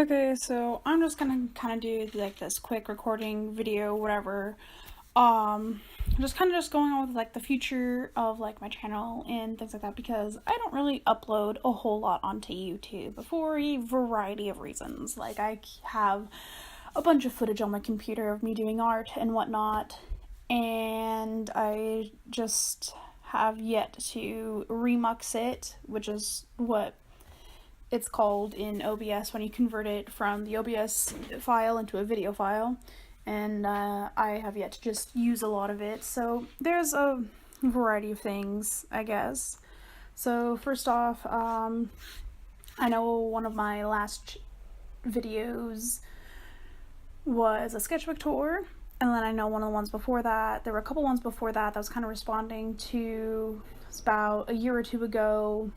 Okay, so I'm just gonna kind of do like this quick recording video, whatever. Just kind of just going on with like the future of like my channel and things like that, because I don't really upload a whole lot onto YouTube for a variety of reasons. Like I have a bunch of footage on my computer of me doing art and whatnot, and I just have yet to remux it, which is what it's called in OBS when you convert it from the OBS file into a video file, and I have yet to just use a lot of it. So there's a variety of things, I guess. So first off, I know one of my last videos was a sketchbook tour, and then I know one of the ones before that, there were a couple ones before that was kind of responding to, it's about a year or two ago,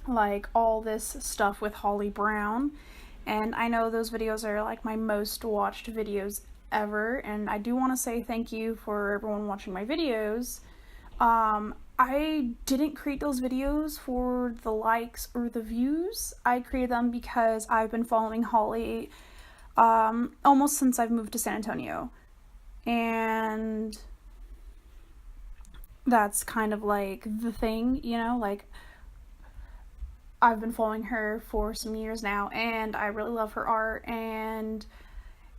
like all this stuff with Holly Brown, and I know those videos are like my most watched videos ever, and I do want to say thank you for everyone watching my videos. I didn't create those videos for the likes or the views. I created them because I've been following Holly almost since I've moved to San Antonio, and that's kind of like the thing, you know, like I've been following her for some years now, and I really love her art, and,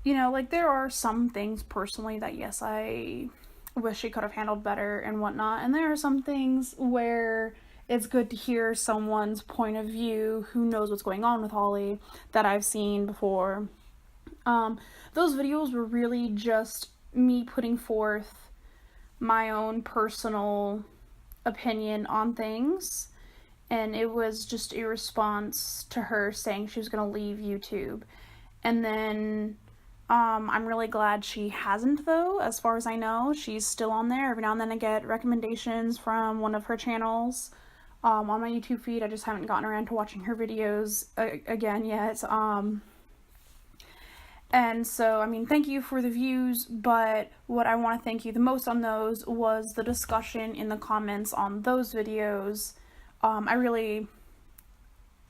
you know, like, there are some things personally that, yes, I wish she could have handled better and whatnot, and there are some things where it's good to hear someone's point of view who knows what's going on with Holly that I've seen before. Those videos were really just me putting forth my own personal opinion on things, and it was just a response to her saying she was going to leave YouTube. And then I'm really glad she hasn't, though. As far as I know, she's still on there. Every now and then I get recommendations from one of her channels on my YouTube feed. I just haven't gotten around to watching her videos again yet. And so, I mean, thank you for the views, but what I want to thank you the most on those was the discussion in the comments on those videos. I really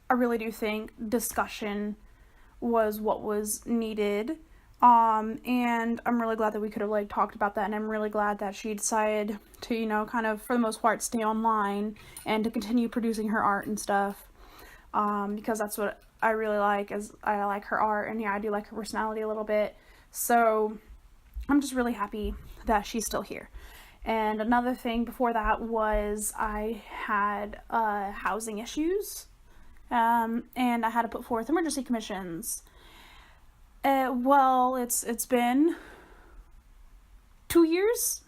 do think discussion was what was needed, and I'm really glad that we could have, like, talked about that, and I'm really glad that she decided to, you know, kind of, for the most part, stay online, and to continue producing her art and stuff, because that's what I really like, is I like her art, and yeah, I do like her personality a little bit, so I'm just really happy that she's still here. And another thing before that was I had housing issues, and I had to put forth emergency commissions. Well, it's been 2 years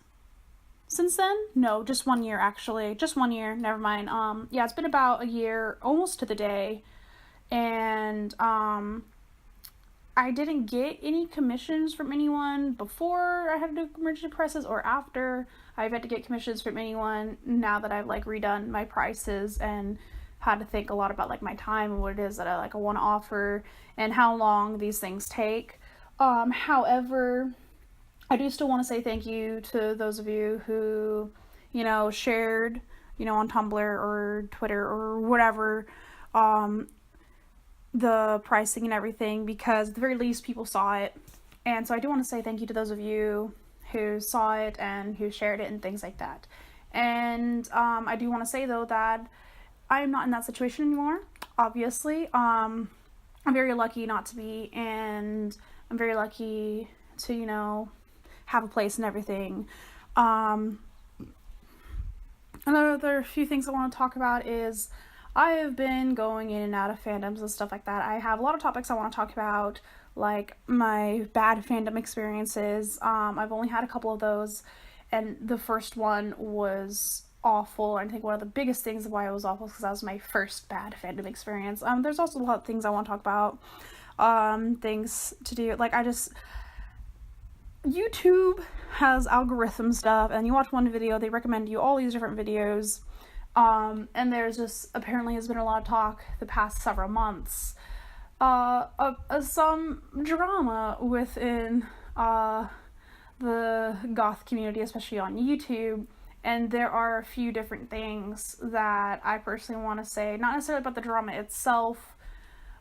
since then. No, just 1 year, actually. Just 1 year, never mind. Yeah, it's been about a year, almost to the day, and I didn't get any commissions from anyone before I had to do emergency prices or after. I've had to get commissions from anyone now that I've, like, redone my prices and had to think a lot about, like, my time and what it is that I want to offer and how long these things take. However, I do still want to say thank you to those of you who, you know, shared, you know, on Tumblr or Twitter or whatever, the pricing and everything, because at the very least people saw it. And so I do want to say thank you to those of you who saw it and who shared it and things like that. And I do want to say, though, that I am not in that situation anymore, obviously. I'm very lucky not to be, and I'm very lucky to, you know, have a place and everything. Another few things I want to talk about is I have been going in and out of fandoms and stuff like that. I have a lot of topics I want to talk about, like my bad fandom experiences. I've only had a couple of those, and the first one was awful. I think one of the biggest things why it was awful is because that was my first bad fandom experience. There's also a lot of things I want to talk about, things to do, like, YouTube has algorithm stuff, and you watch one video, they recommend you all these different videos, and there's just apparently has been a lot of talk the past several months of some drama within the goth community, especially on YouTube, and there are a few different things that I personally want to say, not necessarily about the drama itself,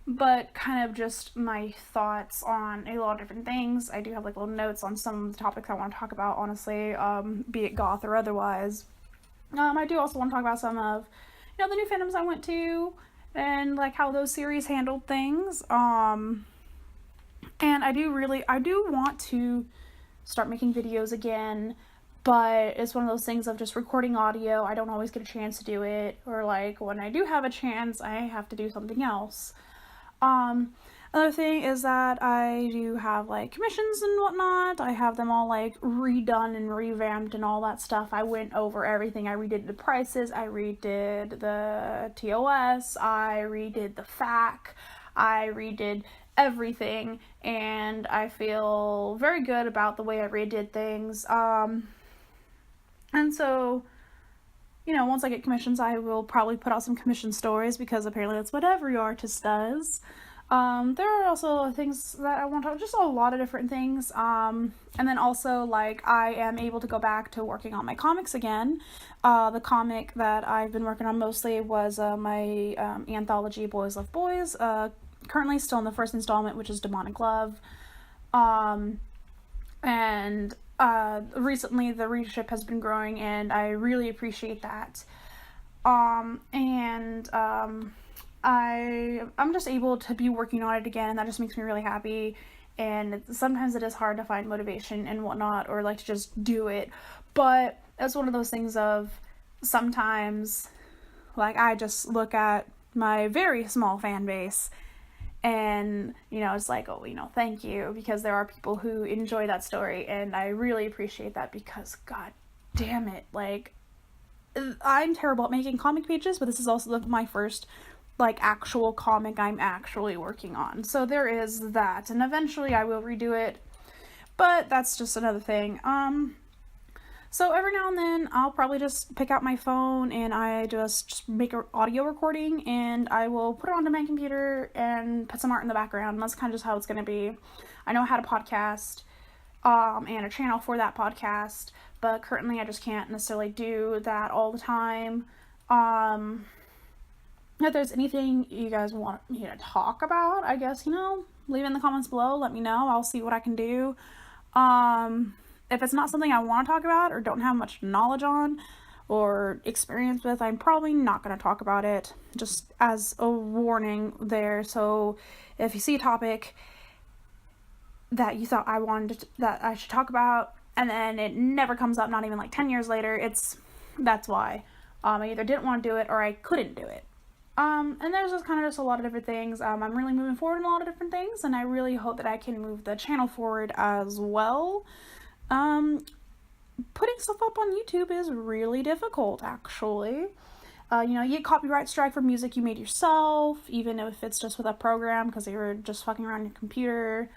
but kind of just my thoughts on a lot of different things. I do have like little notes on some of the topics I want to talk about, honestly, be it goth or otherwise. I do also want to talk about some of, the new fandoms I went to and like how those series handled things. And I do want to start making videos again, but it's one of those things of just recording audio. I don't always get a chance to do it, or like when I do have a chance, I have to do something else. Another thing is that I do have like commissions and whatnot. I have them all like redone and revamped and all that stuff. I went over everything. I redid the prices, I redid the TOS, I redid the FAQ, I redid everything, and I feel very good about the way I redid things. And so, once I get commissions, I will probably put out some commission stories, because apparently that's what every artist does. There are also things that I want to, just a lot of different things. And then also, like, I am able to go back to working on my comics again. The comic that I've been working on mostly was my anthology, Boys Love Boys. Currently still in the first installment, which is Demonic Love. And recently the readership has been growing, and I really appreciate that. I'm just able to be working on it again, and that just makes me really happy. And sometimes it is hard to find motivation and whatnot, or like to just do it, but it's one of those things of sometimes, like, I just look at my very small fan base, and it's like, oh, thank you, because there are people who enjoy that story, and I really appreciate that, because god damn it, like, I'm terrible at making comic pages, but this is also my first like actual comic I'm actually working on, so there is that, and eventually I will redo it, but that's just another thing. So every now and then I'll probably just pick out my phone and I just make an audio recording, and I will put it onto my computer and put some art in the background, and that's kind of just how it's going to be. I know I had a podcast and a channel for that podcast, but currently I just can't necessarily do that all the time. If there's anything you guys want me to talk about, I guess, leave in the comments below, let me know, I'll see what I can do. If it's not something I want to talk about or don't have much knowledge on or experience with, I'm probably not going to talk about it, just as a warning there. So if you see a topic that you thought that I should talk about, and then it never comes up, not even like 10 years later, that's why. I either didn't want to do it or I couldn't do it. And there's just kind of a lot of different things. I'm really moving forward in a lot of different things, and I really hope that I can move the channel forward as well. Putting stuff up on YouTube is really difficult, actually. You get copyright strike for music you made yourself, even if it's just with a program, because you're just fucking around your computer.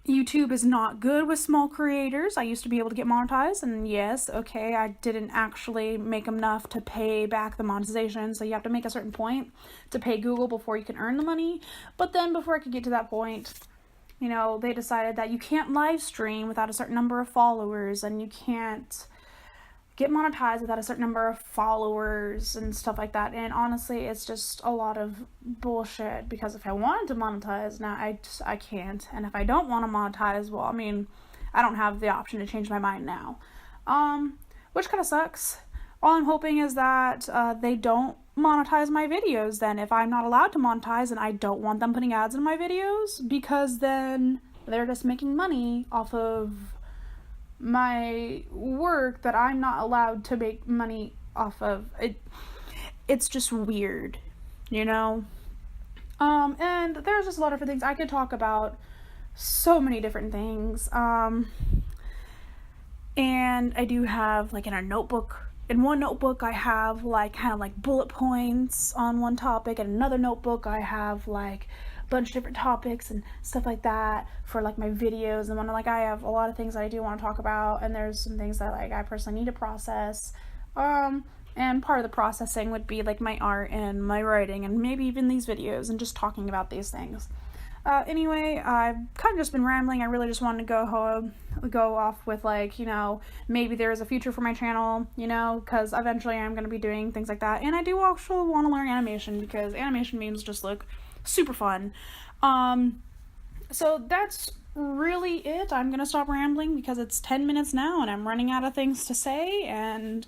YouTube is not good with small creators. I used to be able to get monetized, and yes, okay, I didn't actually make enough to pay back the monetization, so you have to make a certain point to pay Google before you can earn the money. But then before I could get to that point, they decided that you can't live stream without a certain number of followers, and you can't get monetized without a certain number of followers and stuff like that. And honestly, it's just a lot of bullshit, because if I wanted to monetize now, I can't. And if I don't want to monetize, well, I don't have the option to change my mind now. Which kind of sucks. All I'm hoping is that they don't monetize my videos then, if I'm not allowed to monetize, and I don't want them putting ads in my videos, because then they're just making money off of my work that I'm not allowed to make money off of. It's just weird, and there's just a lot of different things I could talk about, so many different things. And I do have, like, in one notebook I have like kind of like bullet points on one topic, and another notebook I have like a bunch of different topics and stuff like that for like my videos. And when I have a lot of things that I do want to talk about, and there's some things that like I personally need to process, and part of the processing would be like my art and my writing, and maybe even these videos and just talking about these things. Anyway, I've kind of just been rambling. I really just wanted to go home, go off with, like, you know, maybe there is a future for my channel, you know, because eventually I'm going to be doing things like that. And I do also want to learn animation, because animation memes just look super fun. So that's really it. I'm going to stop rambling because it's 10 minutes now and I'm running out of things to say, and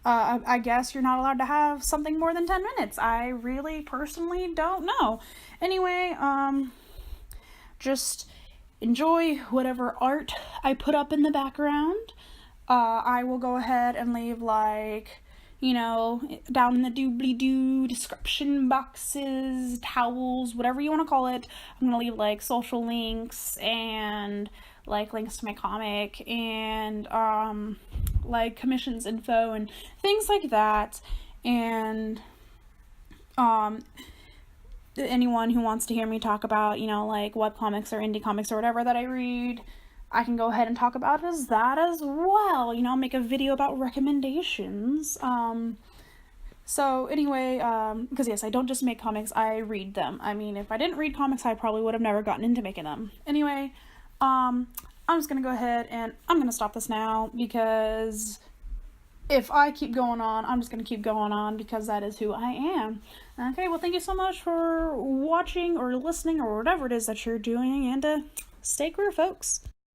I guess you're not allowed to have something more than 10 minutes. I really personally don't know. Anyway, just enjoy whatever art I put up in the background. I will go ahead and leave, like, you know, down in the doobly-doo description boxes, towels, whatever you want to call it. I'm gonna leave, like, social links and, like, links to my comic and, like, commissions info and things like that. And, anyone who wants to hear me talk about, you know, like, webcomics or indie comics or whatever that I read, I can go ahead and talk about that as well, you know, make a video about recommendations. So anyway, because yes, I don't just make comics, I read them. I mean, if I didn't read comics, I probably would have never gotten into making them. Anyway, I'm just gonna go ahead and I'm gonna stop this now, because if I keep going on, I'm just gonna keep going on, because that is who I am. Okay, well, thank you so much for watching or listening or whatever it is that you're doing, and stay queer, folks.